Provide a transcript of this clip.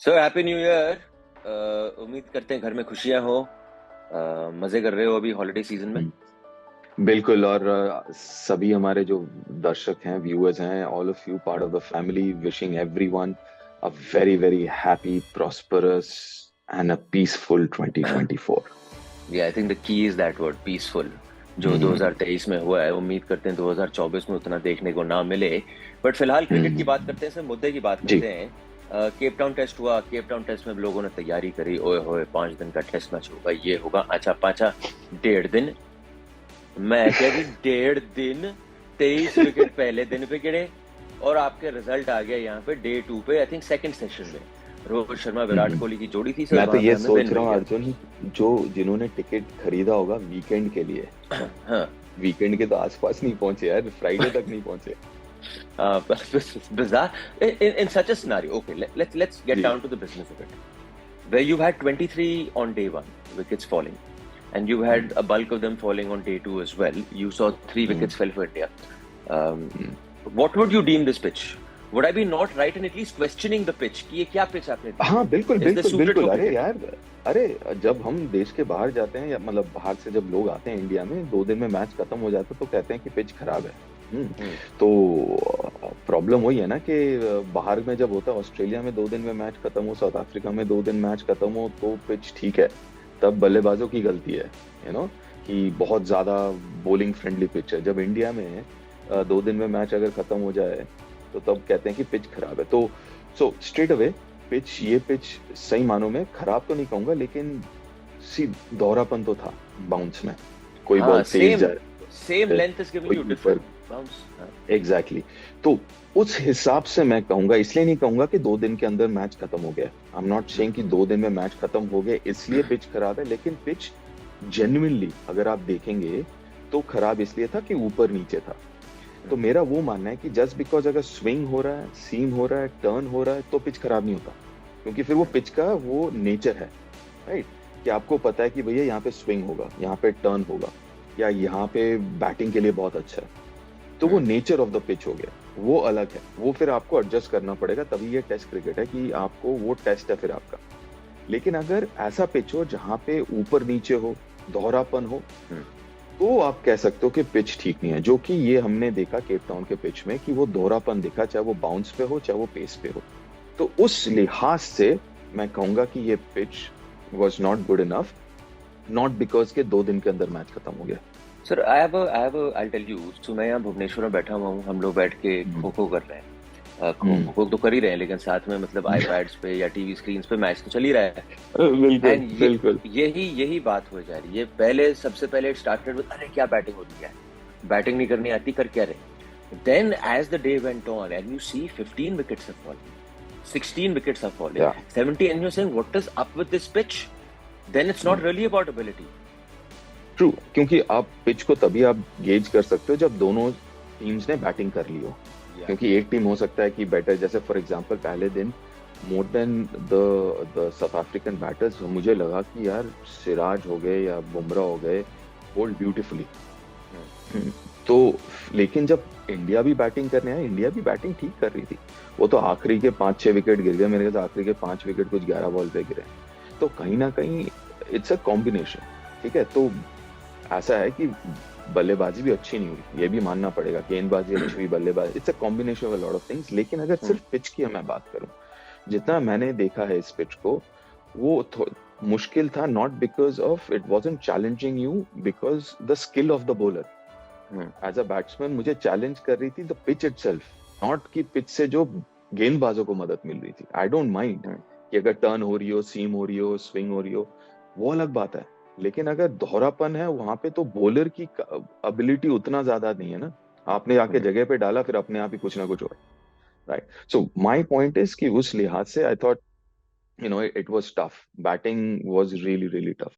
So happy new year. उम्मीद करते हैं घर में खुशियां हो। मजे कर रहे हो अभी हॉलिडे सीजन में। बिल्कुल। और सभी हमारे जो दर्शक हैं, व्यूअर्स हैं, all of you part of the family, wishing everyone a very very happy, prosperous and a peaceful 2024। ये I think the key is that word peaceful. जो हम्म। 2023 में हुआ है, उम्मीद करते हैं 2024 में उतना देखने को ना मिले। बट फिलहाल क्रिकेट की बात हम्म। करते हैं, सिर्फ मुद्दे की बात जी। करते हैं। केप टाउन टेस्ट हुआ। केप टाउन टेस्ट में लोगों ने तैयारी करी, ओए होए 5 दिन का टेस्ट मैच होगा, ये होगा, अच्छा पाचा 1.5 दिन। मैं क्या जी, 1.5 दिन। 23 विकेट पहले दिन पे गिरे। और आपके रिजल्ट आ गया यहाँ पे डे 2 पे, आई थिंक सेकंड सेशन में। रोहित शर्मा विराट हम्म। कोहली की जोड़ी थी सर, मैं तो वहां पे ये हमें सोच विन रहा मिल हूँ गया। अर्जुन, जो जिन्होंने टिकट खरीदा होगा वीकेंड के लिए, हाँ। वीकेंड के तो आसपास नहीं पहुंचे यार, फ्राइडे तक नहीं पहुंचे। Bizarre. In such a scenario, okay, let's get ji. down to the business of it. Where you had 23 on day one wickets falling, and you had hmm. a bulk of them falling on day 2 as well. You saw three hmm. wickets fell for India. Um, hmm. what would you deem this pitch? Would I be not right in at least questioning the pitch? कि ये क्या pitch आपने दी हाँ, है? बिल्कुल Is this बिल्कुल suited बिल्कुल। for अरे cricket? यार, अरे जब हम देश के बाहर जाते हैं, या मतलब बाहर से जब लोग आते हैं इंडिया में, 2 दिन में मैच खत्म हो जाता है तो कहते हैं कि पिच खराब है। Hmm. तो प्रॉब्लम वही है ना कि बाहर में जब होता है, ऑस्ट्रेलिया में 2 दिन में मैच खत्म हो, साउथ अफ्रीका में 2 दिन मैच खत्म हो, तो पिच ठीक है। तब बल्लेबाजों की गलती है, कि बहुत ज्यादा बॉलिंग फ्रेंडली पिच है। जब इंडिया में 2 दिन में मैच अगर खत्म हो जाए, तो तब कहते हैं कि पिच खराब है। तो सो स्ट्रेट अवे, ये पिच सही मानों में खराब तो नहीं कहूंगा, लेकिन सी दोहरापन तो था बाउंस में। कोई हाँ, बॉल तेज जा same रही है, length is giving you कोई ऊपर। different bounce. हाँ. Exactly exactly। तो उस हिसाब से मैं कहूंगा, इसलिए नहीं कहूंगा कि 2 दिन के अंदर मैच खत्म हो गया। आई एम नॉट सेइंग कि 2 दिन में मैच खत्म हो गया इसलिए पिच खराब है, लेकिन पिच जेन्युइनली अगर आप देखेंगे तो खराब इसलिए था कि ऊपर नीचे था। तो मेरा वो मानना है कि जस्ट बिकॉज अगर स्विंग हो रहा है, सीम हो रहा है, टर्न हो रहा है, तो पिच खराब नहीं होता। क्योंकि फिर वो पिच का वो नेचर है, राइट? कि आपको पता है कि भैया यहाँ पे स्विंग होगा, यहाँ पे टर्न होगा, या यहाँ पे बैटिंग के लिए बहुत अच्छा है। तो वो नेचर ऑफ द पिच हो गया, वो अलग है। वो फिर आपको एडजस्ट करना पड़ेगा, तभी ये टेस्ट क्रिकेट है कि आपको वो टेस्ट है फिर आपका। लेकिन अगर ऐसा पिच हो जहां पे ऊपर नीचे हो, दोहरापन हो, हम्म. तो आप कह सकते हो कि पिच ठीक नहीं है। जो कि ये हमने देखा केप टाउन के पिच में, कि वो दोहरापन दिखा, चाहे वो बाउंस पे हो चाहे वो पेस पे हो। तो उस लिहाज से मैं कहूंगा कि ये pitch was not good enough, not because के 2 दिन के अंदर मैच खत्म हो गया। सर I'll tell you, सो मैं यहाँ भुवनेश्वर में बैठा हुआ हूँ, हम लोग बैठ के खो हम्म। खो कर रहे हैं। खो हम्म। खो तो कर ही रहे हैं, लेकिन साथ में मतलब आईपैड्स पे या टीवी स्क्रीन पे मैच तो चल ही रहा है। बिल्कुल एंड बिल्कुल। यही बात हो जा रही है। पहले सबसे पहले स्टार्टेड विद, अरे क्या बैटिंग हो रही है, बैटिंग नहीं करनी आती, कर क्या रहे। Then as the day went on and you see 15 wickets have fallen, 16 wickets have fallen, या 70, and you saying what is up with this pitch. Then it's not really about ability. True, क्योंकि आप pitch को तभी आप gauge कर सकते हो जब दोनों टीम्स ने बैटिंग कर ली हो। या क्योंकि एक टीम हो सकता है कि बैटर, जैसे फॉर एग्जांपल पहले दिन more than the south African batters, मुझे लगा कि यार सिराज हो गए या बुमराह हो गए, बोल्ड ब्यूटीफुली। तो लेकिन जब इंडिया भी बैटिंग करने आए, इंडिया भी बैटिंग ठीक कर रही थी। वो तो आखिरी के 5-6 विकेट गिर गए, मेरे ख्याल से आखिरी के 5 विकेट कुछ 11 बॉल पे गिरे। तो कहीं ना कहीं इट्स अ कॉम्बिनेशन। ठीक है, तो ऐसा है कि बल्लेबाजी भी अच्छी नहीं हुई, ये भी मानना पड़ेगा। गेंदबाजी अच्छी हुई, बल्लेबाजी, it's a combination of a lot of things. लेकिन अगर सिर्फ पिच की मैं बात करूं, जितना मैंने देखा है इस पिच को, वो मुश्किल था, not because of it wasn't challenging you, because the skill of the bowler as a batsman मुझे चैलेंज कर रही थी द पिच इटसेल्फ। नॉट की पिच से जो गेंदबाजों को मदद मिल रही थी। आई डोंट माइंड कि अगर टर्न हो रही हो, सीम हो रही हो, स्विंग हो रही हो, वो अलग बात है। लेकिन अगर दोहरापन है वहां पे, तो बॉलर की एबिलिटी उतना ज्यादा नहीं है ना। आपने आके जगह पे डाला, फिर अपने आप ही कुछ ना कुछ हो, right? So my point is कि उस लिहाज से I thought, it was tough, batting was really really tough.